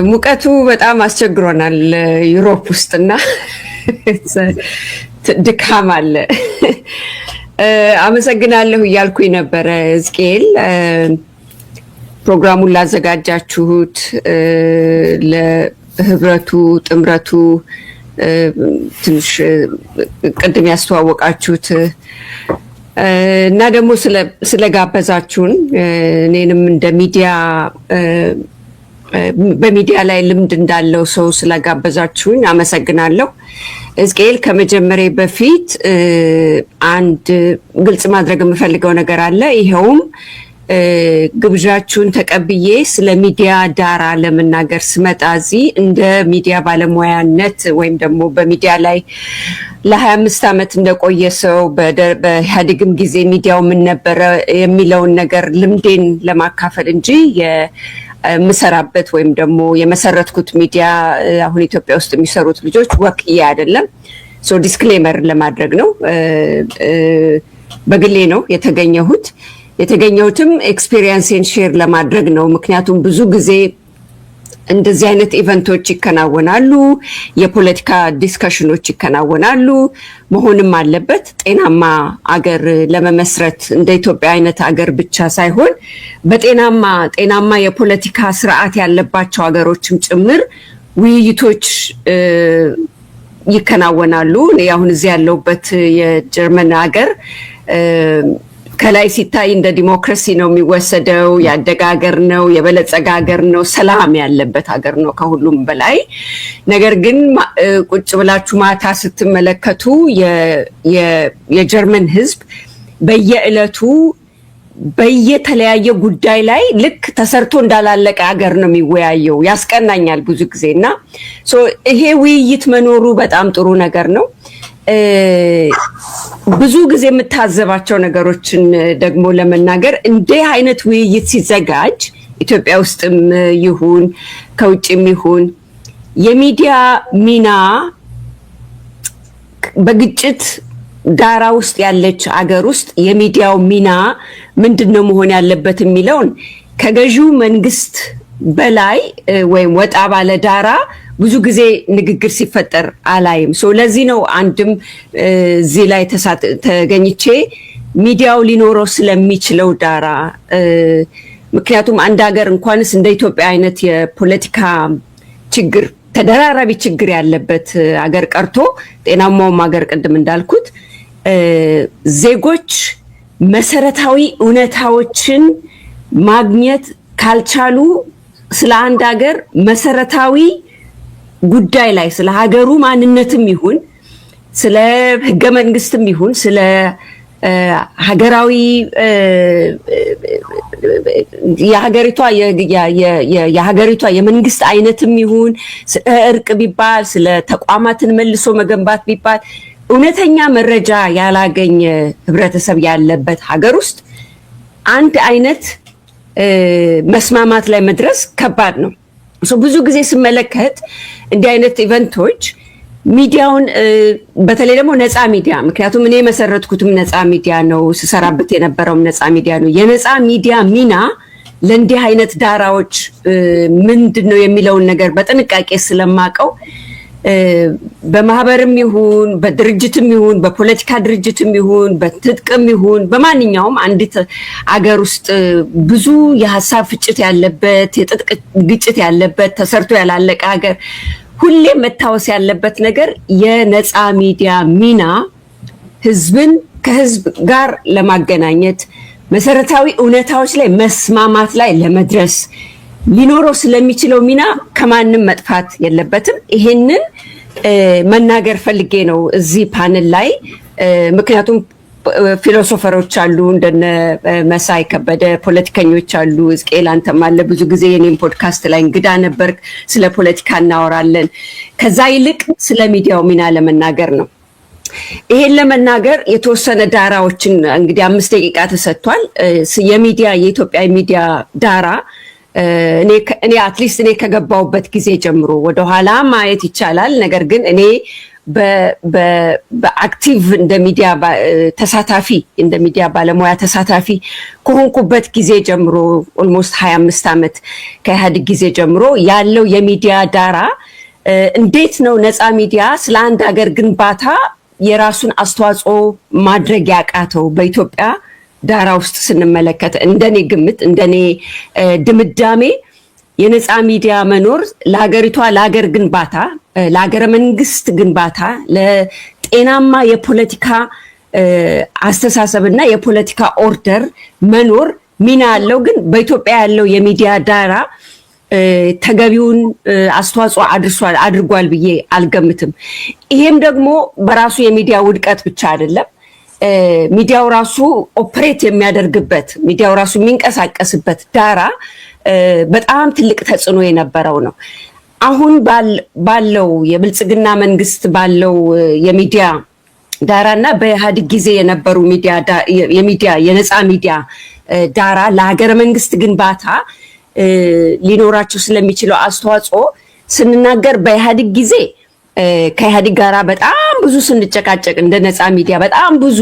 ሙቀቱ በጣም አስቸግሮናል ዩሮፕ ውስጥና ድካም አለ። አመሰግናለሁ እያልኩኝ ነበረ ሕዝቅኤል ፕሮግራሙን ላዘጋጃችሁት ለህብረቱ ጥምረቱ ትንሽ ቅድም ያስተዋወቃችሁት እና ደግሞ ስለጋበዛችሁን እኔንም እንደ ሚዲያ በሚዲያ ላይ ልምድ እንዳለው ሰው ስለጋበዛችሁኝ አመሰግናለሁ። ሕዝቅኤል ከመጀመሪያ በፊት አንድ ግልጽ ማድረግ የምፈልገው ነገር አለ። ይሄውም ግብዣችሁን ተቀብዬ ስለ ሚዲያ ዳራ ለመናገር ስመጣ እዚህ እንደ ሚዲያ ባለሙያነት ወይም ደግሞ በሚዲያ ላይ ለ25 ዓመት እንደቆየ ሰው በኢህአዴግም ጊዜ ሚዲያው ምን ነበረ የሚለውን ነገር ልምዴን ለማካፈል እንጂ የምሰራበት ወይም ደግሞ የመሰረትኩት ሚዲያ አሁን ኢትዮጵያ ውስጥ የሚሰሩት ልጆች ወክዬ አይደለም። ሶ ዲስክሌመር ለማድረግ ነው። በግሌ ነው የተገኘሁትም ኤክስፒሪየንሴን ሼር ለማድረግ ነው። ምክንያቱም ብዙ ጊዜ እንደዚህ አይነት ኢቨንቶች ይከናወናሉ፣ የፖለቲካ ዲስከሽኖች ይከናወናሉ። መሆንም አለበት። ጤናማ አገር ለመመስረት እንደ ኢትዮጵያ አይነት አገር ብቻ ሳይሆን ጤናማ የፖለቲካ ስርዓት ያለባቸው ሀገሮችም ጭምር ውይይቶች ይከናወናሉ። አሁን እዚህ ያለሁበት የጀርመን ሀገር ከላይ ሲታይ እንደ ዲሞክራሲ ነው የሚወሰደው። ያደገ ሀገር ነው፣ የበለጸገ ሀገር ነው፣ ሰላም ያለበት ሀገር ነው ከሁሉም በላይ። ነገር ግን ቁጭ ብላችሁ ማታ ስትመለከቱ የጀርመን ሕዝብ በየዕለቱ በየተለያየ ጉዳይ ላይ ልክ ተሰርቶ እንዳላለቀ ሀገር ነው የሚወያየው። ያስቀናኛል ብዙ ጊዜ እና ይሄ ውይይት መኖሩ በጣም ጥሩ ነገር ነው። ብዙ ጊዜ የምታዘባቸው ነገሮችን ደግሞ ለመናገር እንዲህ አይነት ውይይት ሲዘጋጅ ኢትዮጵያ ውስጥም ይሁን ከውጭም ይሁን የሚዲያ ሚና በግጭት ዳራ ውስጥ ያለች አገር ውስጥ የሚዲያው ሚና ምንድነው መሆን ያለበት የሚለውን ከገዢው መንግስት በላይ ወይም ወጣ ባለ ዳራ ብዙ ጊዜ ንግግር ሲፈጠር አላይም። ለዚህ ነው አንድም እዚህ ላይ ተገኝቼ ሚዲያው ሊኖረው ስለሚችለው ዳራ ምክንያቱም አንድ ሀገር እንኳንስ እንደ ኢትዮጵያ አይነት የፖለቲካ ችግር ተደራራቢ ችግር ያለበት ሀገር ቀርቶ ጤናማውም ሀገር ቅድም እንዳልኩት ዜጎች መሰረታዊ እውነታዎችን ማግኘት ካልቻሉ ስለ አንድ ሀገር መሰረታዊ ጉዳይ ላይ ስለ ሀገሩ ማንነትም ይሁን ስለ ህገ መንግስትም ይሁን ስለ ሀገራዊ የሀገሪቷ የመንግስት አይነትም ይሁን ስለ እርቅ ቢባል ስለ ተቋማትን መልሶ መገንባት ቢባል እውነተኛ መረጃ ያላገኘ ህብረተሰብ ያለበት ሀገር ውስጥ አንድ አይነት መስማማት ላይ መድረስ ከባድ ነው። ብዙ ጊዜ ስመለከት እንዲህ አይነት ኢቨንቶች ሚዲያውን በተለይ ደግሞ ነፃ ሚዲያ ምክንያቱም እኔ መሰረትኩትም ነፃ ሚዲያ ነው፣ ስሰራበት የነበረውም ነፃ ሚዲያ ነው። የነፃ ሚዲያ ሚና ለእንዲህ አይነት ዳራዎች ምንድነው የሚለውን ነገር በጥንቃቄ ስለማቀው በማህበርም ይሁን በድርጅትም ይሁን በፖለቲካ ድርጅትም ይሁን በትጥቅም ይሁን በማንኛውም አንዲት አገር ውስጥ ብዙ የሀሳብ ፍጭት ያለበት የትጥቅ ግጭት ያለበት ተሰርቶ ያላለቀ ሀገር ሁሌ መታወስ ያለበት ነገር የነፃ ሚዲያ ሚና ህዝብን ከህዝብ ጋር ለማገናኘት መሰረታዊ እውነታዎች ላይ መስማማት ላይ ለመድረስ ሊኖረው ስለሚችለው ሚና ከማንም መጥፋት የለበትም። ይሄንን መናገር ፈልጌ ነው እዚህ ፓነል ላይ ምክንያቱም ፊሎሶፈሮች አሉ እንደነ መሳይ ከበደ፣ ፖለቲከኞች አሉ፣ ሕዝቅኤል አንተም አለ። ብዙ ጊዜ የኔም ፖድካስት ላይ እንግዳ ነበርክ። ስለ ፖለቲካ እናወራለን። ከዛ ይልቅ ስለ ሚዲያው ሚና ለመናገር ነው። ይሄን ለመናገር የተወሰነ ዳራዎችን እንግዲህ 5 ደቂቃ ተሰጥቷል። የኢትዮጵያ ሚዲያ ዳራ እኔ አትሊስት እኔ ከገባውበት ጊዜ ጀምሮ ወደኋላ ማየት ይቻላል። ነገር ግን እኔ በአክቲቭ እንደ ሚዲያ ተሳታፊ እንደ ሚዲያ ባለሙያ ተሳታፊ ከሆንኩበት ጊዜ ጀምሮ ኦልሞስት 25 ዓመት ከኢህአዴግ ጊዜ ጀምሮ ያለው የሚዲያ ዳራ እንዴት ነው ነፃ ሚዲያ ስለ አንድ ሀገር ግንባታ የራሱን አስተዋጽኦ ማድረግ ያቃተው በኢትዮጵያ ዳራ ውስጥ ስንመለከት እንደኔ ግምት እንደኔ ድምዳሜ የነፃ ሚዲያ መኖር ለሀገሪቷ ለሀገር ግንባታ ለሀገረ መንግስት ግንባታ ለጤናማ የፖለቲካ አስተሳሰብና የፖለቲካ ኦርደር መኖር ሚና አለው። ግን በኢትዮጵያ ያለው የሚዲያ ዳራ ተገቢውን አስተዋጽኦ አድርጓል ብዬ አልገምትም። ይሄም ደግሞ በራሱ የሚዲያ ውድቀት ብቻ አይደለም። ሚዲያው ራሱ ኦፕሬት የሚያደርግበት ሚዲያው ራሱ የሚንቀሳቀስበት ዳራ በጣም ትልቅ ተጽዕኖ የነበረው ነው። አሁን ባለው የብልጽግና መንግስት ባለው የሚዲያ ዳራና በኢህአዴግ ጊዜ የነበሩ የሚዲያ የነፃ ሚዲያ ዳራ ለሀገረ መንግስት ግንባታ ሊኖራቸው ስለሚችለው አስተዋጽኦ ስንናገር በኢህአዴግ ጊዜ ከኢህአዴግ ጋራ በጣም ብዙ ስንጨቃጨቅ እንደ ነፃ ሚዲያ በጣም ብዙ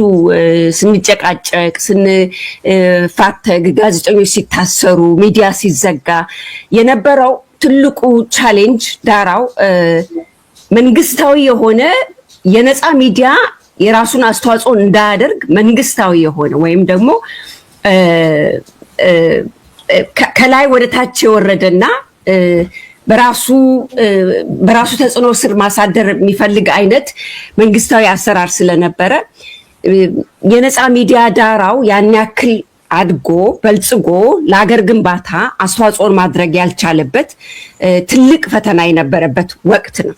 ስንጨቃጨቅ ስንፋተግ ጋዜጠኞች ሲታሰሩ ሚዲያ ሲዘጋ የነበረው ትልቁ ቻሌንጅ ዳራው መንግስታዊ የሆነ የነፃ ሚዲያ የራሱን አስተዋጽኦ እንዳያደርግ መንግስታዊ የሆነ ወይም ደግሞ ከላይ ወደ ታች የወረደና በራሱ ተጽዕኖ ስር ማሳደር የሚፈልግ አይነት መንግስታዊ አሰራር ስለነበረ የነፃ ሚዲያ ዳራው ያን ያክል አድጎ በልጽጎ ለሀገር ግንባታ አስተዋጽኦን ማድረግ ያልቻለበት ትልቅ ፈተና የነበረበት ወቅት ነው።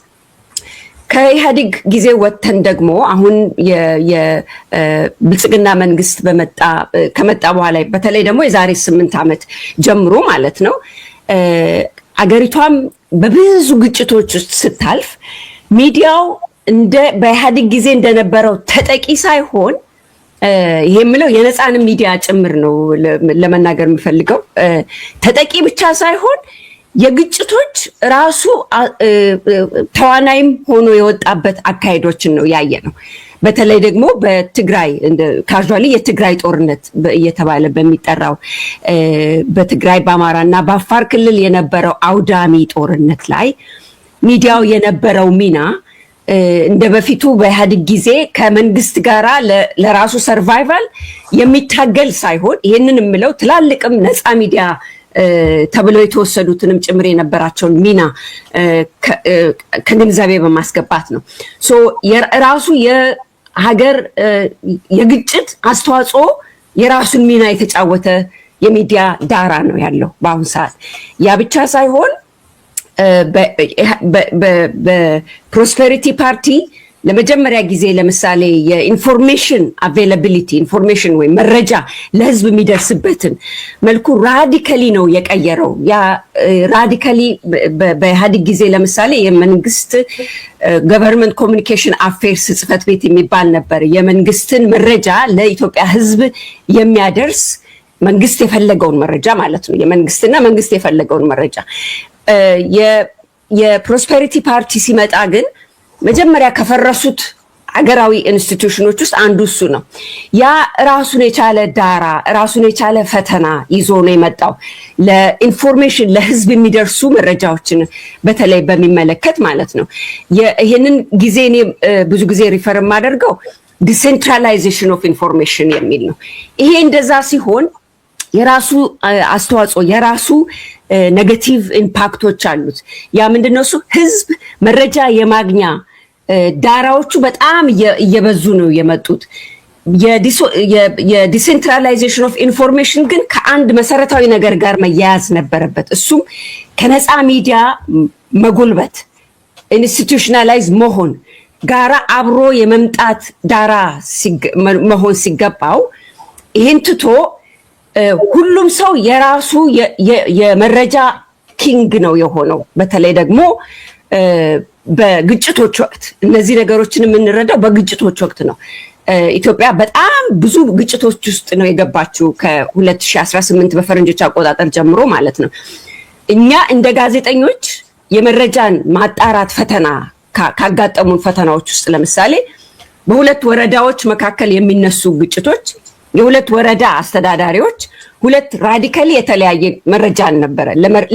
ከኢህአዴግ ጊዜ ወጥተን ደግሞ አሁን የብልጽግና መንግስት ከመጣ በኋላ በተለይ ደግሞ የዛሬ 8 ዓመት ጀምሮ ማለት ነው አገሪቷም በብዙ ግጭቶች ውስጥ ስታልፍ ሚዲያው በኢህአዴግ ጊዜ እንደነበረው ተጠቂ ሳይሆን ይሄ የምለው የነፃን ሚዲያ ጭምር ነው ለመናገር የምፈልገው ተጠቂ ብቻ ሳይሆን የግጭቶች ራሱ ተዋናይም ሆኖ የወጣበት አካሄዶችን ነው ያየ ነው። በተለይ ደግሞ በትግራይ ካዥዋሊ የትግራይ ጦርነት እየተባለ በሚጠራው በትግራይ በአማራና በአፋር ክልል የነበረው አውዳሚ ጦርነት ላይ ሚዲያው የነበረው ሚና እንደ በፊቱ በኢህአዴግ ጊዜ ከመንግስት ጋራ ለራሱ ሰርቫይቫል የሚታገል ሳይሆን ይሄንን የምለው ትላልቅም ነፃ ሚዲያ ተብለው የተወሰዱትንም ጭምር የነበራቸውን ሚና ከግንዛቤ በማስገባት ነው። የራሱ የሀገር የግጭት አስተዋጽኦ የራሱን ሚና የተጫወተ የሚዲያ ዳራ ነው ያለው በአሁኑ ሰዓት። ያ ብቻ ሳይሆን በፕሮስፔሪቲ ፓርቲ ለመጀመሪያ ጊዜ ለምሳሌ የኢንፎርሜሽን አቬይላቢሊቲ ኢንፎርሜሽን ወይ መረጃ ለህዝብ የሚደርስበትን መልኩ ራዲካሊ ነው የቀየረው። ያ ራዲካሊ በኢህአዴግ ጊዜ ለምሳሌ የመንግስት ገቨርንመንት ኮሚኒኬሽን አፌርስ ጽህፈት ቤት የሚባል ነበር። የመንግስትን መረጃ ለኢትዮጵያ ህዝብ የሚያደርስ መንግስት የፈለገውን መረጃ ማለት ነው። የመንግስትና መንግስት የፈለገውን መረጃ የፕሮስፔሪቲ ፓርቲ ሲመጣ ግን መጀመሪያ ከፈረሱት አገራዊ ኢንስቲትዩሽኖች ውስጥ አንዱ እሱ ነው። ያ ራሱን የቻለ ዳራ ራሱን የቻለ ፈተና ይዞ ነው የመጣው ለኢንፎርሜሽን ለህዝብ የሚደርሱ መረጃዎችን በተለይ በሚመለከት ማለት ነው። ይሄንን ጊዜ እኔ ብዙ ጊዜ ሪፈር የማደርገው ዲሴንትራላይዜሽን ኦፍ ኢንፎርሜሽን የሚል ነው። ይሄ እንደዛ ሲሆን የራሱ አስተዋጽኦ የራሱ ኔጌቲቭ ኢምፓክቶች አሉት። ያ ምንድነው? እሱ ህዝብ መረጃ የማግኛ ዳራዎቹ በጣም እየበዙ ነው የመጡት። የዲሴንትራላይዜሽን ኦፍ ኢንፎርሜሽን ግን ከአንድ መሰረታዊ ነገር ጋር መያያዝ ነበረበት። እሱም ከነፃ ሚዲያ መጎልበት ኢንስቲትዩሽናላይዝ መሆን ጋራ አብሮ የመምጣት ዳራ መሆን ሲገባው ይህን ትቶ ሁሉም ሰው የራሱ የመረጃ ኪንግ ነው የሆነው። በተለይ ደግሞ በግጭቶች ወቅት እነዚህ ነገሮችን የምንረዳው በግጭቶች ወቅት ነው። ኢትዮጵያ በጣም ብዙ ግጭቶች ውስጥ ነው የገባችው ከ2018 በፈረንጆች አቆጣጠር ጀምሮ ማለት ነው። እኛ እንደ ጋዜጠኞች የመረጃን ማጣራት ፈተና ካጋጠሙን ፈተናዎች ውስጥ ለምሳሌ በሁለት ወረዳዎች መካከል የሚነሱ ግጭቶች የሁለት ወረዳ አስተዳዳሪዎች ሁለት ራዲካሊ የተለያየ መረጃ ነበረ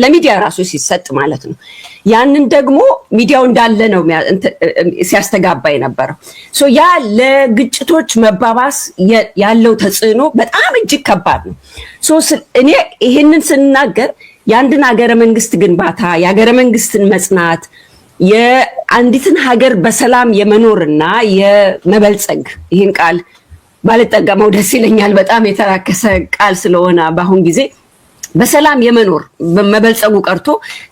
ለሚዲያ ራሱ ሲሰጥ ማለት ነው። ያንን ደግሞ ሚዲያው እንዳለ ነው ሲያስተጋባ የነበረው። ያ ለግጭቶች መባባስ ያለው ተጽዕኖ በጣም እጅግ ከባድ ነው። እኔ ይሄንን ስናገር የአንድን ሀገረ መንግስት ግንባታ የሀገረ መንግስትን መጽናት የአንዲትን ሀገር በሰላም የመኖርና የመበልጸግ ይህን ቃል ባልጠቀመው ደስ ይለኛል። በጣም የተራከሰ ቃል ስለሆነ በአሁን ጊዜ በሰላም የመኖር መበልጸጉ ቀርቶ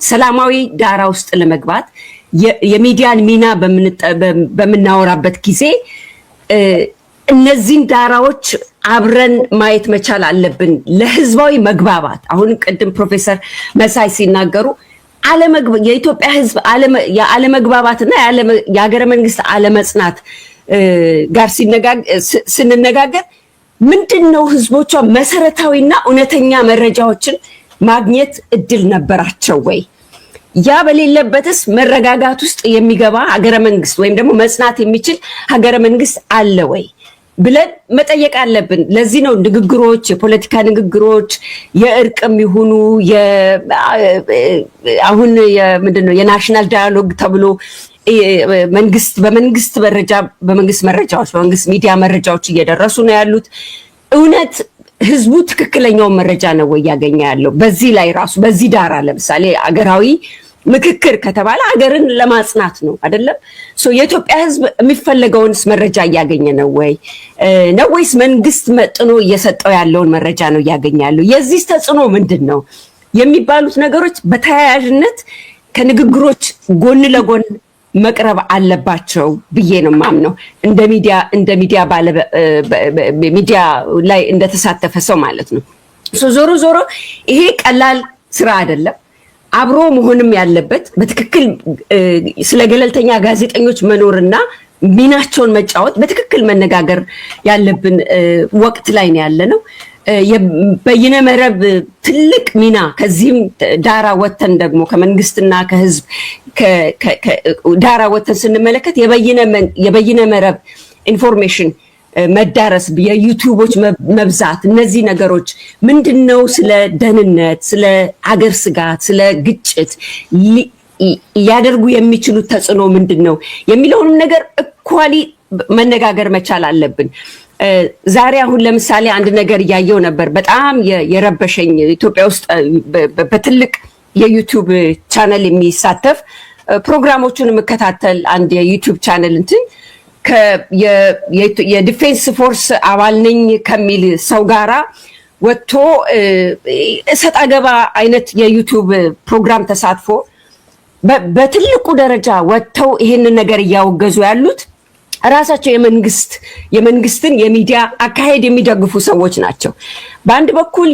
ሰላማዊ ዳራ ውስጥ ለመግባት የሚዲያን ሚና በምናወራበት ጊዜ እነዚህን ዳራዎች አብረን ማየት መቻል አለብን። ለህዝባዊ መግባባት አሁን ቅድም ፕሮፌሰር መሳይ ሲናገሩ የኢትዮጵያ ህዝብ አለመግባባትና የሀገረ መንግስት አለመጽናት ጋር ስንነጋገር ምንድነው ህዝቦቿ መሰረታዊና እውነተኛ መረጃዎችን ማግኘት እድል ነበራቸው ወይ? ያ በሌለበትስ መረጋጋት ውስጥ የሚገባ ሀገረ መንግስት ወይም ደግሞ መጽናት የሚችል ሀገረ መንግስት አለ ወይ ብለን መጠየቅ አለብን። ለዚህ ነው ንግግሮች፣ የፖለቲካ ንግግሮች የእርቅም ይሁኑ አሁን ምንድነው የናሽናል ዳያሎግ ተብሎ በመንግስት መረጃዎች በመንግስት ሚዲያ መረጃዎች እየደረሱ ነው ያሉት። እውነት ህዝቡ ትክክለኛውን መረጃ ነው ወይ ያገኘ ያለው? በዚህ ላይ ራሱ በዚህ ዳራ ለምሳሌ አገራዊ ምክክር ከተባለ ሀገርን ለማጽናት ነው አይደለም? የኢትዮጵያ ህዝብ የሚፈለገውንስ መረጃ እያገኘ ነው ወይስ መንግስት መጥኖ እየሰጠው ያለውን መረጃ ነው እያገኘ ያለው? የዚህ ተጽዕኖ ምንድን ነው የሚባሉት ነገሮች በተያያዥነት ከንግግሮች ጎን ለጎን መቅረብ አለባቸው ብዬ ነው የማምነው። እንደ ሚዲያ ላይ እንደተሳተፈ ሰው ማለት ነው። ዞሮ ዞሮ ይሄ ቀላል ስራ አይደለም። አብሮ መሆንም ያለበት በትክክል ስለ ገለልተኛ ጋዜጠኞች መኖርና ሚናቸውን መጫወት በትክክል መነጋገር ያለብን ወቅት ላይ ነው ያለነው። በይነ መረብ ትልቅ ሚና ከዚህም ዳራ ወተን ደግሞ ከመንግስትና ከህዝብ ዳራ ወተን ስንመለከት የበይነ መረብ ኢንፎርሜሽን መዳረስ የዩቲዩቦች መብዛት እነዚህ ነገሮች ምንድነው ስለ ደህንነት፣ ስለ ሀገር ስጋት፣ ስለ ግጭት ሊያደርጉ የሚችሉት ተጽዕኖ ምንድነው የሚለውንም ነገር እኳሊ መነጋገር መቻል አለብን። ዛሬ አሁን ለምሳሌ አንድ ነገር እያየው ነበር በጣም የረበሸኝ። ኢትዮጵያ ውስጥ በትልቅ የዩቲዩብ ቻነል የሚሳተፍ ፕሮግራሞቹን የምከታተል አንድ የዩቲዩብ ቻነል የዲፌንስ ፎርስ አባል ነኝ ከሚል ሰው ጋራ ወጥቶ እሰጥ አገባ አይነት የዩቲዩብ ፕሮግራም ተሳትፎ በትልቁ ደረጃ ወጥተው ይሄንን ነገር እያወገዙ ያሉት ራሳቸው የመንግስትን የሚዲያ አካሄድ የሚደግፉ ሰዎች ናቸው። በአንድ በኩል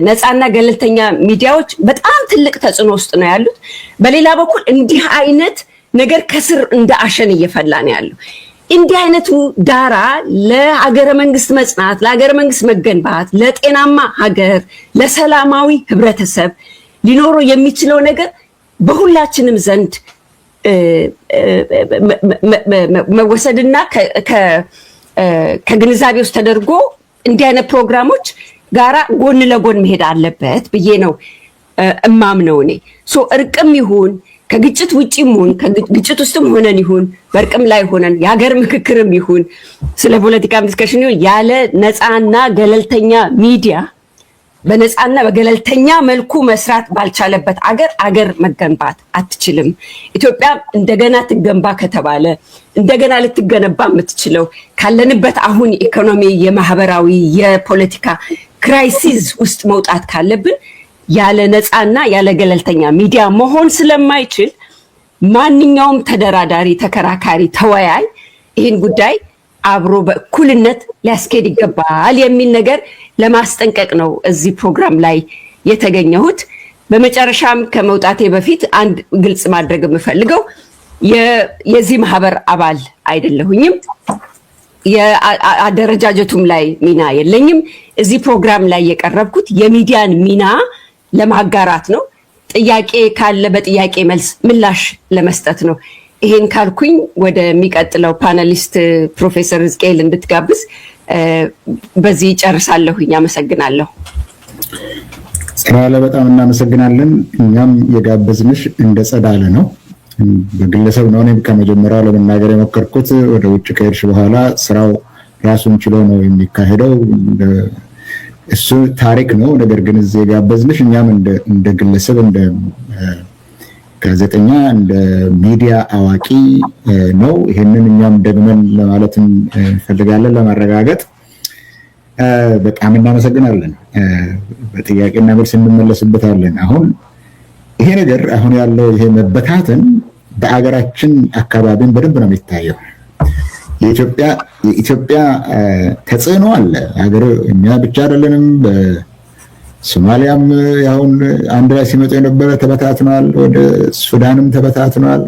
ነፃና ገለልተኛ ሚዲያዎች በጣም ትልቅ ተጽዕኖ ውስጥ ነው ያሉት። በሌላ በኩል እንዲህ አይነት ነገር ከስር እንደ አሸን እየፈላ ነው ያለው። እንዲህ አይነቱ ዳራ ለሀገረ መንግስት መጽናት፣ ለሀገረ መንግስት መገንባት፣ ለጤናማ ሀገር፣ ለሰላማዊ ህብረተሰብ ሊኖረው የሚችለው ነገር በሁላችንም ዘንድ መወሰድና ከግንዛቤ ውስጥ ተደርጎ እንዲህ አይነት ፕሮግራሞች ጋራ ጎን ለጎን መሄድ አለበት ብዬ ነው እማምነው እኔ። እርቅም ይሁን ከግጭት ውጪም ይሁን ከግጭት ውስጥም ሆነን ይሁን በእርቅም ላይ ሆነን የሀገር ምክክርም ይሁን ስለ ፖለቲካ ዲስከሽን ይሁን ያለ ነፃና ገለልተኛ ሚዲያ በነፃና በገለልተኛ መልኩ መስራት ባልቻለበት አገር መገንባት አትችልም። ኢትዮጵያ እንደገና ትገንባ ከተባለ እንደገና ልትገነባ የምትችለው ካለንበት አሁን ኢኮኖሚ፣ የማህበራዊ፣ የፖለቲካ ክራይሲስ ውስጥ መውጣት ካለብን ያለ ነፃና ያለ ገለልተኛ ሚዲያ መሆን ስለማይችል ማንኛውም ተደራዳሪ፣ ተከራካሪ፣ ተወያይ ይህን ጉዳይ አብሮ በእኩልነት ሊያስኬድ ይገባል የሚል ነገር ለማስጠንቀቅ ነው እዚህ ፕሮግራም ላይ የተገኘሁት። በመጨረሻም ከመውጣቴ በፊት አንድ ግልጽ ማድረግ የምፈልገው የዚህ ማህበር አባል አይደለሁኝም። የአደረጃጀቱም ላይ ሚና የለኝም። እዚህ ፕሮግራም ላይ የቀረብኩት የሚዲያን ሚና ለማጋራት ነው። ጥያቄ ካለ በጥያቄ መልስ ምላሽ ለመስጠት ነው። ይሄን ካልኩኝ ወደሚቀጥለው ፓነሊስት ፕሮፌሰር ሕዝቅኤል እንድትጋብዝ በዚህ ጨርሳለሁኝ። አመሰግናለሁ። ጸዳለ በጣም እናመሰግናለን። እኛም የጋበዝንሽ እንደ ጸዳለ ነው፣ በግለሰብ ነው። እኔም ከመጀመሪያው ለመናገር የሞከርኩት ወደ ውጭ ከሄድሽ በኋላ ስራው ራሱን ችሎ ነው የሚካሄደው። እሱ ታሪክ ነው። ነገር ግን እዚህ የጋበዝንሽ እኛም እንደ ግለሰብ እንደ ጋዜጠኛ እንደ ሚዲያ አዋቂ ነው። ይሄንን እኛም ደግመን ለማለትም እንፈልጋለን ለማረጋገጥ። በጣም እናመሰግናለን። በጥያቄና መልስ እንመለስበታለን። አሁን ይሄ ነገር አሁን ያለው ይሄ መበታተን በአገራችን አካባቢን በደንብ ነው የሚታየው። የኢትዮጵያ ተጽዕኖ አለ። ሀገር እኛ ብቻ አይደለንም። በሶማሊያም ያሁን አንድ ላይ ሲመጡ የነበረ ተበታትኗል። ወደ ሱዳንም ተበታትኗል።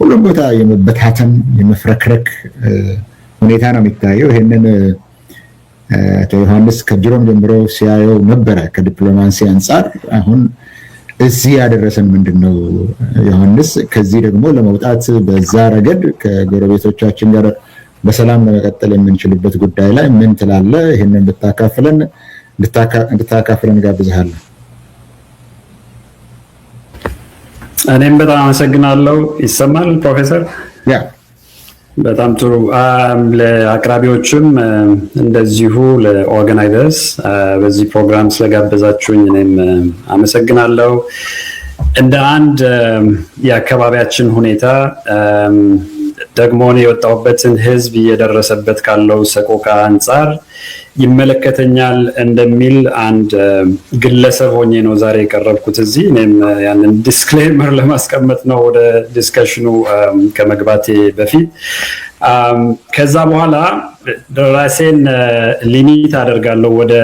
ሁሉም ቦታ የመበታተን የመፍረክረክ ሁኔታ ነው የሚታየው። ይሄንን አቶ ዮሐንስ ከጅሮም ጀምሮ ሲያየው ነበረ ከዲፕሎማሲ አንጻር። አሁን እዚህ ያደረሰን ምንድነው ዮሐንስ? ከዚህ ደግሞ ለመውጣት በዛ ረገድ ከጎረቤቶቻችን ጋር በሰላም ለመቀጠል የምንችልበት ጉዳይ ላይ ምን ትላለ? ይሄንን እንድታካፍለን ጋብዝሃለሁ። እኔም በጣም አመሰግናለሁ። ይሰማል ፕሮፌሰር? ያ በጣም ጥሩ። ለአቅራቢዎችም እንደዚሁ ለኦርጋናይዘርስ በዚህ ፕሮግራም ስለጋበዛችሁኝ እኔም አመሰግናለሁ። እንደ አንድ የአካባቢያችን ሁኔታ ደግሞ የወጣሁበትን ህዝብ እየደረሰበት ካለው ሰቆቃ አንጻር ይመለከተኛል እንደሚል አንድ ግለሰብ ሆኜ ነው ዛሬ የቀረብኩት እዚህ። እኔም ያንን ዲስክሌመር ለማስቀመጥ ነው ወደ ዲስከሽኑ ከመግባቴ በፊት። ከዛ በኋላ ራሴን ሊሚት አደርጋለሁ ወደ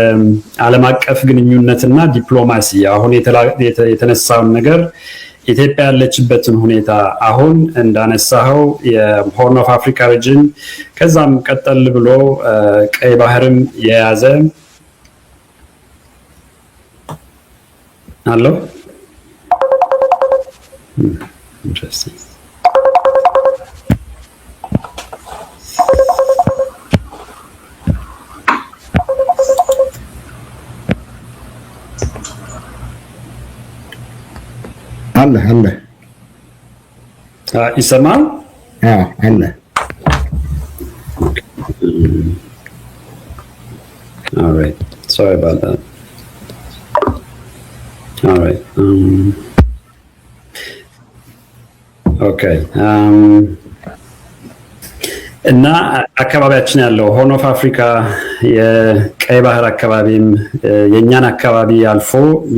ዓለም አቀፍ ግንኙነትና ዲፕሎማሲ። አሁን የተነሳውን ነገር ኢትዮጵያ ያለችበትን ሁኔታ አሁን እንዳነሳኸው የሆርን ኦፍ አፍሪካ ሪጅን ከዛም ቀጠል ብሎ ቀይ ባህርም የያዘ አለው። ኢንትረስቲንግ አለ ይሰማል? አለ። All right. Sorry about that. All right. Okay. እና አካባቢያችን ያለው ሆርን ኦፍ አፍሪካ የቀይ ባህር አካባቢም የኛን አካባቢ አልፎ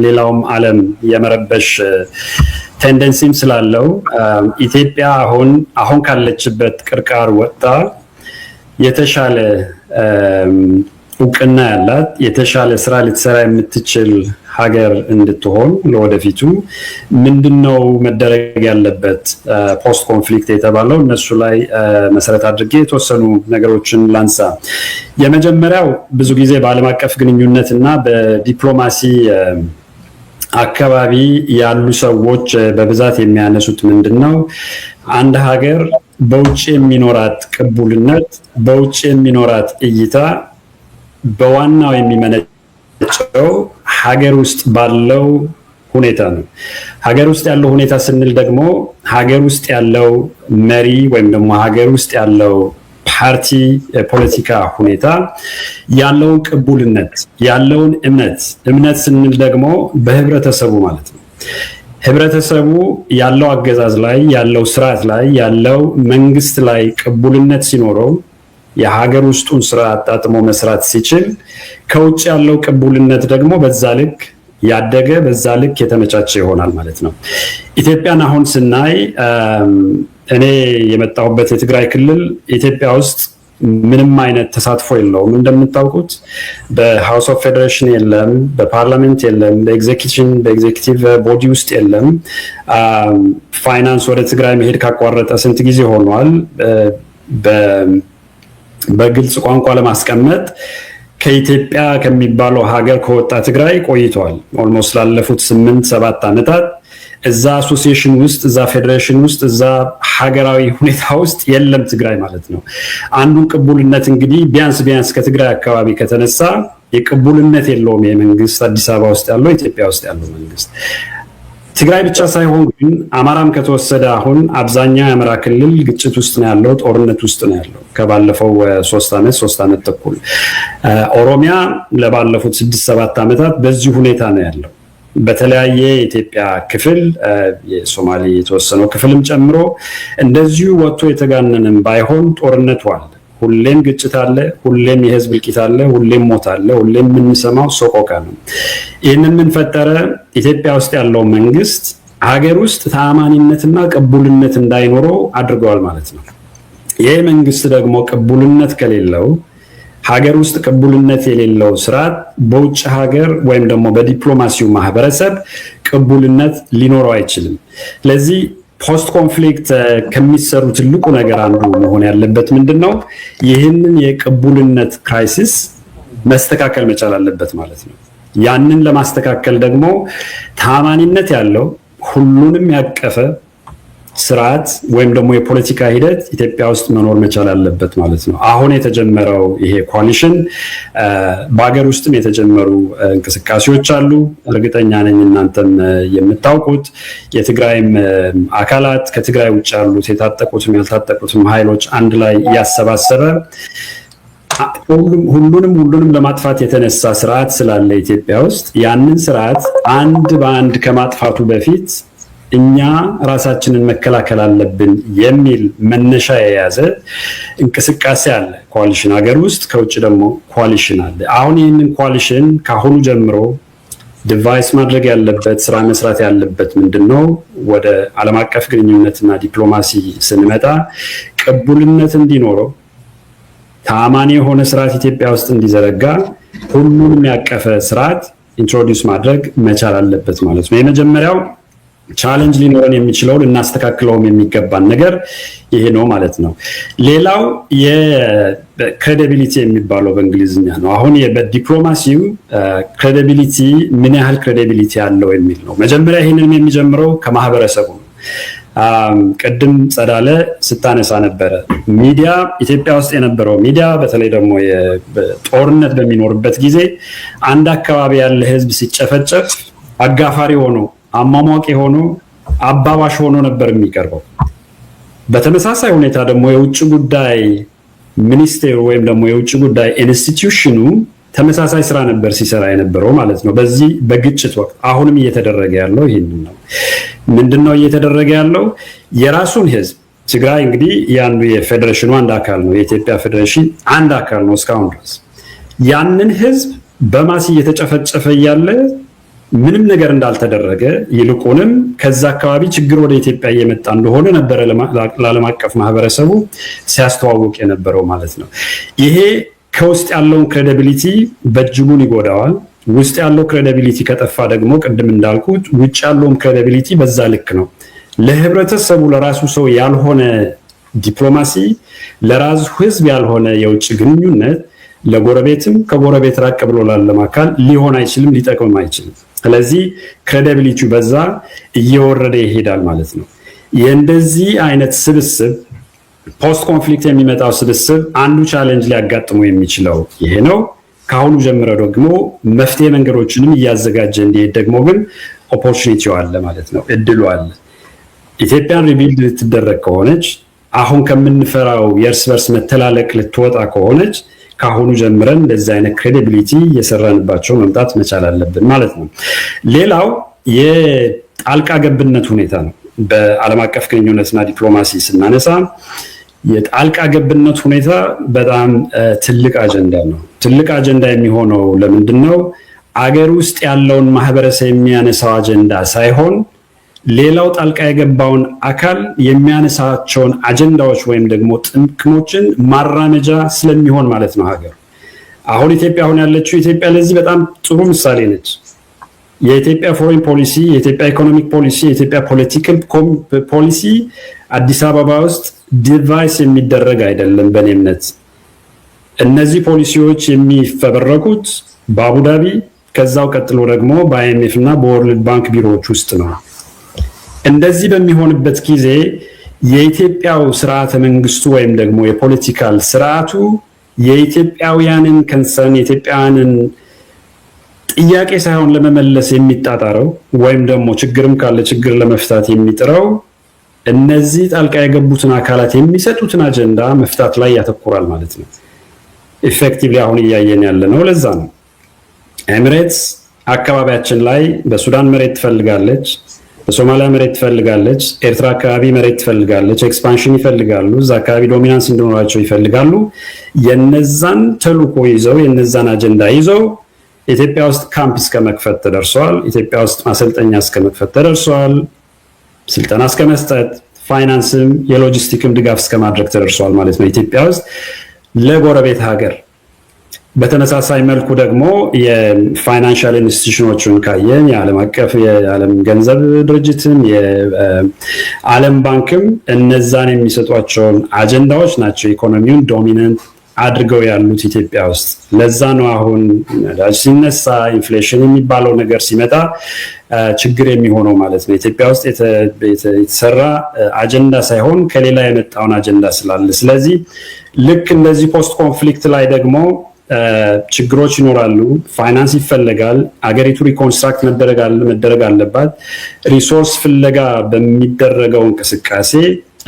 ሌላውም ዓለም የመረበሽ ቴንደንሲም ስላለው ኢትዮጵያ አሁን ካለችበት ቅርቃር ወጣ የተሻለ እውቅና ያላት የተሻለ ስራ ልትሰራ የምትችል ሀገር እንድትሆን ለወደፊቱ ምንድነው መደረግ ያለበት ፖስት ኮንፍሊክት የተባለው እነሱ ላይ መሰረት አድርጌ የተወሰኑ ነገሮችን ላንሳ። የመጀመሪያው ብዙ ጊዜ በዓለም አቀፍ ግንኙነት እና በዲፕሎማሲ አካባቢ ያሉ ሰዎች በብዛት የሚያነሱት ምንድነው አንድ ሀገር በውጭ የሚኖራት ቅቡልነት በውጭ የሚኖራት እይታ በዋናው የሚመነጨው ሀገር ውስጥ ባለው ሁኔታ ነው። ሀገር ውስጥ ያለው ሁኔታ ስንል ደግሞ ሀገር ውስጥ ያለው መሪ ወይም ደግሞ ሀገር ውስጥ ያለው ፓርቲ የፖለቲካ ሁኔታ ያለውን ቅቡልነት ያለውን እምነት ስንል ደግሞ በህብረተሰቡ ማለት ነው። ህብረተሰቡ ያለው አገዛዝ ላይ ያለው ስርዓት ላይ ያለው መንግስት ላይ ቅቡልነት ሲኖረው የሀገር ውስጡን ስራ አጣጥሞ መስራት ሲችል ከውጭ ያለው ቅቡልነት ደግሞ በዛ ልክ ያደገ በዛ ልክ የተመቻቸ ይሆናል ማለት ነው። ኢትዮጵያን አሁን ስናይ እኔ የመጣሁበት የትግራይ ክልል ኢትዮጵያ ውስጥ ምንም አይነት ተሳትፎ የለውም። እንደምታውቁት በሃውስ ኦፍ ፌዴሬሽን የለም፣ በፓርላሜንት የለም፣ በኤግዜኪቲቭ ቦዲ ውስጥ የለም። ፋይናንስ ወደ ትግራይ መሄድ ካቋረጠ ስንት ጊዜ ሆኗል። በግልጽ ቋንቋ ለማስቀመጥ ከኢትዮጵያ ከሚባለው ሀገር ከወጣ ትግራይ ቆይቷል። ኦልሞስት ላለፉት 8-7 ዓመታት እዛ አሶሲዬሽን ውስጥ እዛ ፌዴሬሽን ውስጥ እዛ ሀገራዊ ሁኔታ ውስጥ የለም ትግራይ ማለት ነው። አንዱን ቅቡልነት እንግዲህ ቢያንስ ከትግራይ አካባቢ ከተነሳ የቅቡልነት የለውም የመንግስት አዲስ አበባ ውስጥ ያለው ኢትዮጵያ ውስጥ ያለው መንግስት። ትግራይ ብቻ ሳይሆን ግን አማራም ከተወሰደ አሁን አብዛኛው የአማራ ክልል ግጭት ውስጥ ነው ያለው፣ ጦርነት ውስጥ ነው ያለው ከባለፈው 3 ዓመት ተኩል። ኦሮሚያ ለባለፉት 6-7 ዓመታት በዚህ ሁኔታ ነው ያለው። በተለያየ የኢትዮጵያ ክፍል የሶማሌ የተወሰነው ክፍልም ጨምሮ እንደዚሁ ወጥቶ የተጋነነም ባይሆን ጦርነቱ አለ። ሁሌም ግጭት አለ፣ ሁሌም የህዝብ እልቂት አለ፣ ሁሌም ሞት አለ፣ ሁሌም የምንሰማው ሰቆቃ ነው። ይህንን ምን ፈጠረ? ኢትዮጵያ ውስጥ ያለው መንግስት ሀገር ውስጥ ተአማኒነትና ቅቡልነት እንዳይኖረው አድርገዋል ማለት ነው። ይህ መንግስት ደግሞ ቅቡልነት ከሌለው ሀገር ውስጥ ቅቡልነት የሌለው ስርዓት በውጭ ሀገር ወይም ደግሞ በዲፕሎማሲው ማህበረሰብ ቅቡልነት ሊኖረው አይችልም። ስለዚህ ፖስት ኮንፍሊክት ከሚሰሩ ትልቁ ነገር አንዱ መሆን ያለበት ምንድነው? ይህንን የቅቡልነት ክራይሲስ መስተካከል መቻል አለበት ማለት ነው። ያንን ለማስተካከል ደግሞ ተአማኒነት ያለው ሁሉንም ያቀፈ ስርዓት ወይም ደግሞ የፖለቲካ ሂደት ኢትዮጵያ ውስጥ መኖር መቻል አለበት ማለት ነው። አሁን የተጀመረው ይሄ ኮአሊሽን በሀገር ውስጥም የተጀመሩ እንቅስቃሴዎች አሉ። እርግጠኛ ነኝ እናንተም የምታውቁት የትግራይም አካላት ከትግራይ ውጭ ያሉት የታጠቁትም ያልታጠቁትም ኃይሎች አንድ ላይ እያሰባሰበ ሁሉንም ለማጥፋት የተነሳ ስርዓት ስላለ ኢትዮጵያ ውስጥ ያንን ስርዓት አንድ በአንድ ከማጥፋቱ በፊት እኛ ራሳችንን መከላከል አለብን የሚል መነሻ የያዘ እንቅስቃሴ አለ። ኮአሊሽን ሀገር ውስጥ ከውጭ ደግሞ ኮአሊሽን አለ። አሁን ይህንን ኮአሊሽን ካሁኑ ጀምሮ ዲቫይስ ማድረግ ያለበት ስራ መስራት ያለበት ምንድነው? ወደ ዓለም አቀፍ ግንኙነትና ዲፕሎማሲ ስንመጣ ቅቡልነት እንዲኖረው ተአማኒ የሆነ ስርዓት ኢትዮጵያ ውስጥ እንዲዘረጋ ሁሉንም ያቀፈ ስርዓት ኢንትሮዲውስ ማድረግ መቻል አለበት ማለት ነው። የመጀመሪያው ቻሌንጅ ሊኖረን የሚችለው ልናስተካክለውም የሚገባን ነገር ይሄ ነው ማለት ነው። ሌላው የክሬዲቢሊቲ የሚባለው በእንግሊዝኛ ነው። አሁን በዲፕሎማሲው ክሬዲቢሊቲ ምን ያህል ክሬዲቢሊቲ አለው የሚል ነው። መጀመሪያ ይህንን የሚጀምረው ከማህበረሰቡ ነው። ቅድም ጸዳለ ስታነሳ ነበረ ሚዲያ ኢትዮጵያ ውስጥ የነበረው ሚዲያ በተለይ ደግሞ ጦርነት በሚኖርበት ጊዜ አንድ አካባቢ ያለ ህዝብ ሲጨፈጨፍ አጋፋሪ ሆኖ አሟሟቂ ሆኖ አባባሽ ሆኖ ነበር የሚቀርበው። በተመሳሳይ ሁኔታ ደግሞ የውጭ ጉዳይ ሚኒስቴሩ ወይም ደግሞ የውጭ ጉዳይ ኢንስቲትዩሽኑ ተመሳሳይ ስራ ነበር ሲሰራ የነበረው ማለት ነው። በዚህ በግጭት ወቅት አሁንም እየተደረገ ያለው ይሄንን ነው። ምንድነው እየተደረገ ያለው? የራሱን ህዝብ ትግራይ እንግዲህ ያንዱ የፌዴሬሽኑ አንድ አካል ነው። የኢትዮጵያ ፌዴሬሽን አንድ አካል ነው እስካሁን ድረስ። ያንን ህዝብ በማስ እየተጨፈጨፈ እያለ ምንም ነገር እንዳልተደረገ ይልቁንም ከዛ አካባቢ ችግር ወደ ኢትዮጵያ እየመጣ እንደሆነ ነበረ ለዓለም አቀፍ ማህበረሰቡ ሲያስተዋውቅ የነበረው ማለት ነው። ይሄ ከውስጥ ያለውን ክሬዲቢሊቲ በእጅጉን ይጎዳዋል። ውስጥ ያለው ክሬዲቢሊቲ ከጠፋ ደግሞ ቅድም እንዳልኩት ውጭ ያለውም ክሬዲቢሊቲ በዛ ልክ ነው። ለህብረተሰቡ ለራሱ ሰው ያልሆነ ዲፕሎማሲ፣ ለራሱ ህዝብ ያልሆነ የውጭ ግንኙነት ለጎረቤትም ከጎረቤት ራቅ ብሎ ላለም አካል ሊሆን አይችልም፣ ሊጠቅምም አይችልም። ስለዚህ ክሬዲቢሊቲው በዛ እየወረደ ይሄዳል ማለት ነው። የእንደዚህ አይነት ስብስብ ፖስት ኮንፍሊክት የሚመጣው ስብስብ አንዱ ቻሌንጅ ሊያጋጥመው የሚችለው ይሄ ነው። ከአሁኑ ጀምሮ ደግሞ መፍትሄ መንገዶችንም እያዘጋጀ እንዲሄድ ደግሞ ግን ኦፖርቹኒቲው አለ ማለት ነው፣ እድሉ አለ። ኢትዮጵያን ሪቢልድ ልትደረግ ከሆነች አሁን ከምንፈራው የእርስ በርስ መተላለቅ ልትወጣ ከሆነች ከአሁኑ ጀምረን እንደዚህ አይነት ክሬዲቢሊቲ እየሰራንባቸው መምጣት መቻል አለብን ማለት ነው። ሌላው የጣልቃ ገብነት ሁኔታ ነው። በዓለም አቀፍ ግንኙነትና ዲፕሎማሲ ስናነሳ የጣልቃ ገብነት ሁኔታ በጣም ትልቅ አጀንዳ ነው። ትልቅ አጀንዳ የሚሆነው ለምንድን ነው? አገር ውስጥ ያለውን ማህበረሰብ የሚያነሳው አጀንዳ ሳይሆን ሌላው ጣልቃ የገባውን አካል የሚያነሳቸውን አጀንዳዎች ወይም ደግሞ ጥቅሞችን ማራመጃ ስለሚሆን ማለት ነው ሀገር። አሁን ኢትዮጵያ አሁን ያለችው ኢትዮጵያ ለዚህ በጣም ጥሩ ምሳሌ ነች። የኢትዮጵያ ፎሬን ፖሊሲ፣ የኢትዮጵያ ኢኮኖሚክ ፖሊሲ፣ የኢትዮጵያ ፖለቲካል ፖሊሲ አዲስ አበባ ውስጥ ዲቫይስ የሚደረግ አይደለም። በእኔ እምነት እነዚህ ፖሊሲዎች የሚፈበረኩት በአቡዳቢ ከዛው ቀጥሎ ደግሞ በአይኤምኤፍ እና በወርልድ ባንክ ቢሮዎች ውስጥ ነው። እንደዚህ በሚሆንበት ጊዜ የኢትዮጵያው ስርዓተ መንግስቱ ወይም ደግሞ የፖለቲካል ስርዓቱ የኢትዮጵያውያንን ከንሰርን የኢትዮጵያውያንን ጥያቄ ሳይሆን ለመመለስ የሚጣጣረው ወይም ደግሞ ችግርም ካለ ችግር ለመፍታት የሚጥረው እነዚህ ጣልቃ የገቡትን አካላት የሚሰጡትን አጀንዳ መፍታት ላይ ያተኩራል ማለት ነው። ኢፌክቲቭሊ አሁን እያየን ያለ ነው። ለዛ ነው ኤሚሬትስ አካባቢያችን ላይ በሱዳን መሬት ትፈልጋለች፣ በሶማሊያ መሬት ትፈልጋለች፣ ኤርትራ አካባቢ መሬት ትፈልጋለች፣ ኤክስፓንሽን ይፈልጋሉ፣ እዛ አካባቢ ዶሚናንስ እንዲኖራቸው ይፈልጋሉ። የነዛን ተልዕኮ ይዘው የነዛን አጀንዳ ይዘው ኢትዮጵያ ውስጥ ካምፕ እስከ መክፈት ተደርሷል። ኢትዮጵያ ውስጥ ማሰልጠኛ እስከ መክፈት ተደርሷል። ስልጠና እስከ መስጠት፣ ፋይናንስም የሎጂስቲክም ድጋፍ እስከ ማድረግ ተደርሷል ማለት ነው ኢትዮጵያ ውስጥ ለጎረቤት ሀገር። በተመሳሳይ መልኩ ደግሞ የፋይናንሻል ኢንስቲትዩሽኖችን ካየን የዓለም አቀፍ የዓለም ገንዘብ ድርጅትም የዓለም ባንክም እነዛን የሚሰጧቸውን አጀንዳዎች ናቸው ኢኮኖሚውን ዶሚናንት አድርገው ያሉት ኢትዮጵያ ውስጥ። ለዛ ነው አሁን ነዳጅ ሲነሳ ኢንፍሌሽን የሚባለው ነገር ሲመጣ ችግር የሚሆነው ማለት ነው። ኢትዮጵያ ውስጥ የተሰራ አጀንዳ ሳይሆን ከሌላ የመጣውን አጀንዳ ስላለ። ስለዚህ ልክ እንደዚህ ፖስት ኮንፍሊክት ላይ ደግሞ ችግሮች ይኖራሉ። ፋይናንስ ይፈለጋል። አገሪቱ ሪኮንስትራክት መደረግ አለባት። ሪሶርስ ፍለጋ በሚደረገው እንቅስቃሴ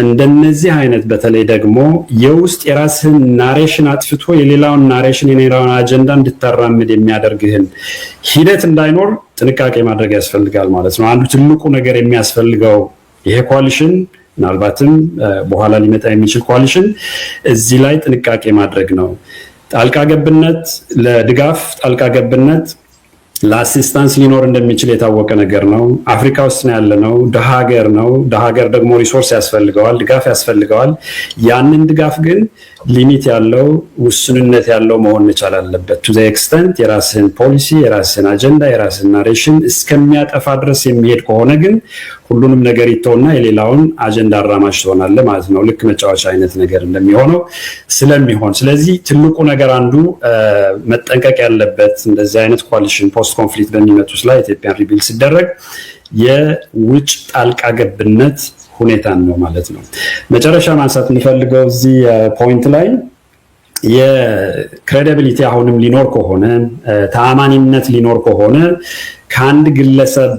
እንደነዚህ አይነት በተለይ ደግሞ የውስጥ የራስህን ናሬሽን አጥፍቶ የሌላውን ናሬሽን የሌላውን አጀንዳ እንድታራምድ የሚያደርግህን ሂደት እንዳይኖር ጥንቃቄ ማድረግ ያስፈልጋል ማለት ነው። አንዱ ትልቁ ነገር የሚያስፈልገው ይሄ ኮalition ምናልባትም በኋላ ሊመጣ የሚችል ኮalition እዚህ ላይ ጥንቃቄ ማድረግ ነው። ጣልቃ ገብነት ለድጋፍ ጣልቃ ገብነት ለአሲስታንስ ሊኖር እንደሚችል የታወቀ ነገር ነው። አፍሪካ ውስጥ ነው ያለነው። ደሃ ሀገር ነው። ደሃ ሀገር ደግሞ ሪሶርስ ያስፈልገዋል፣ ድጋፍ ያስፈልገዋል። ያንን ድጋፍ ግን ሊሚት ያለው ውስንነት ያለው መሆን መቻል አለበት። ቱ ዘ ኤክስተንት የራስህን ፖሊሲ፣ የራስህን አጀንዳ፣ የራስህን ናሬሽን እስከሚያጠፋ ድረስ የሚሄድ ከሆነ ግን ሁሉንም ነገር ይተውና የሌላውን አጀንዳ አራማጅ ትሆናለህ ማለት ነው። ልክ መጫወቻ አይነት ነገር እንደሚሆነው ስለሚሆን፣ ስለዚህ ትልቁ ነገር አንዱ መጠንቀቅ ያለበት እንደዚህ አይነት ኮalition ፖስት ኮንፍሊክት በሚመጡት ላይ ኢትዮጵያን ሪቢልድ ሲደረግ የውጭ ጣልቃ ገብነት ሁኔታን ነው ማለት ነው። መጨረሻ ማንሳት የምፈልገው እዚህ ፖይንት ላይ የክሬዲቢሊቲ አሁንም ሊኖር ከሆነ ተአማኒነት ሊኖር ከሆነ ከአንድ ግለሰብ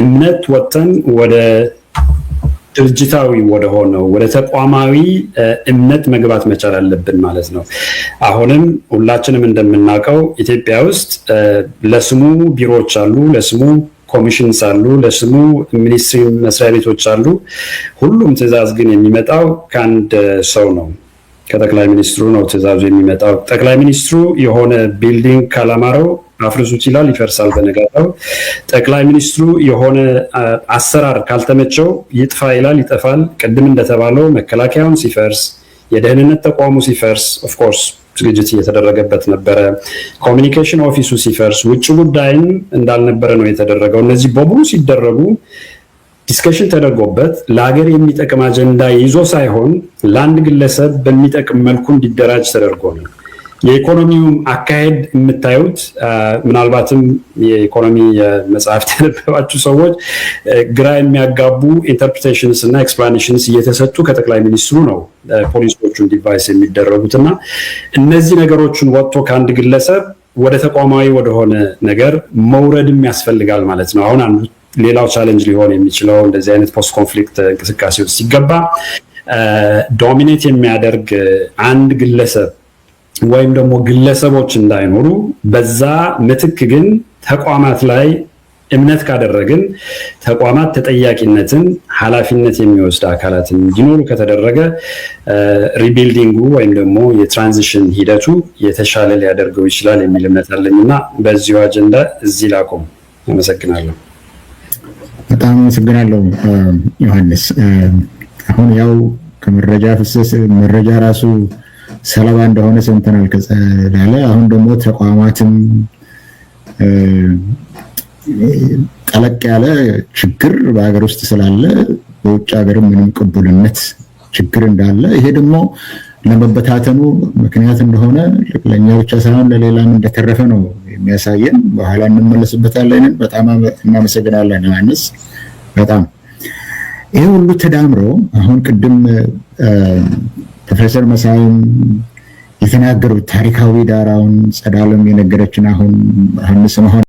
እምነት ወጥተን ወደ ድርጅታዊ ወደ ሆነው ወደ ተቋማዊ እምነት መግባት መቻል አለብን ማለት ነው። አሁንም ሁላችንም እንደምናውቀው ኢትዮጵያ ውስጥ ለስሙ ቢሮዎች አሉ፣ ለስሙ ኮሚሽንስ አሉ፣ ለስሙ ሚኒስትሪ መስሪያ ቤቶች አሉ። ሁሉም ትዕዛዝ ግን የሚመጣው ከአንድ ሰው ነው፣ ከጠቅላይ ሚኒስትሩ ነው ትዕዛዙ የሚመጣው። ጠቅላይ ሚኒስትሩ የሆነ ቢልዲንግ ካላማረው አፍርሱት ይላል፣ ይፈርሳል በነጋታው። ጠቅላይ ሚኒስትሩ የሆነ አሰራር ካልተመቸው ይጥፋ ይላል፣ ይጠፋል። ቅድም እንደተባለው መከላከያውን ሲፈርስ፣ የደህንነት ተቋሙ ሲፈርስ ኦፍኮርስ ዝግጅት እየተደረገበት ነበረ። ኮሚኒኬሽን ኦፊሱ ሲፈርስ፣ ውጭ ጉዳይም እንዳልነበረ ነው የተደረገው። እነዚህ በሙሉ ሲደረጉ ዲስከሽን ተደርጎበት ለሀገር የሚጠቅም አጀንዳ ይዞ ሳይሆን ለአንድ ግለሰብ በሚጠቅም መልኩ እንዲደራጅ ተደርጎ ነው። የኢኮኖሚውም አካሄድ የምታዩት ምናልባትም የኢኮኖሚ መጽሐፍት ያነበባችሁ ሰዎች ግራ የሚያጋቡ ኢንተርፕሬቴሽንስ እና ኤክስፕላኔሽንስ እየተሰጡ ከጠቅላይ ሚኒስትሩ ነው ፖሊሲዎቹን ዲቫይስ የሚደረጉት እና እነዚህ ነገሮችን ወጥቶ ከአንድ ግለሰብ ወደ ተቋማዊ ወደሆነ ነገር መውረድም ያስፈልጋል ማለት ነው። አሁን አንዱ ሌላው ቻሌንጅ ሊሆን የሚችለው እንደዚህ አይነት ፖስት ኮንፍሊክት እንቅስቃሴ ውስጥ ሲገባ ዶሚኔት የሚያደርግ አንድ ግለሰብ ወይም ደግሞ ግለሰቦች እንዳይኖሩ፣ በዛ ምትክ ግን ተቋማት ላይ እምነት ካደረግን ተቋማት ተጠያቂነትን፣ ኃላፊነት የሚወስድ አካላትን እንዲኖሩ ከተደረገ ሪቢልዲንጉ ወይም ደግሞ የትራንዚሽን ሂደቱ የተሻለ ሊያደርገው ይችላል የሚል እምነት አለኝ እና በዚሁ አጀንዳ እዚህ ላቆም። አመሰግናለሁ። በጣም አመሰግናለሁ ዮሐንስ። አሁን ያው ከመረጃ ፍሰስ መረጃ ራሱ ሰለባ እንደሆነ ሰምተናል ከጸዳለ። አሁን ደግሞ ተቋማትም ጠለቅ ያለ ችግር በሀገር ውስጥ ስላለ በውጭ ሀገር ምንም ቅቡልነት ችግር እንዳለ፣ ይሄ ደግሞ ለመበታተኑ ምክንያት እንደሆነ ለኛ ብቻ ሳይሆን ለሌላም እንደተረፈ ነው የሚያሳየን። በኋላ እንመለስበታለን። በጣም እናመሰግናለን ዮሐንስ። በጣም ይሄ ሁሉ ተዳምሮ አሁን ቅድም ፕሮፌሰር መሳይም የተናገሩት ታሪካዊ ዳራውን ጸዳለም የነገረችን አሁን ዮሐንስ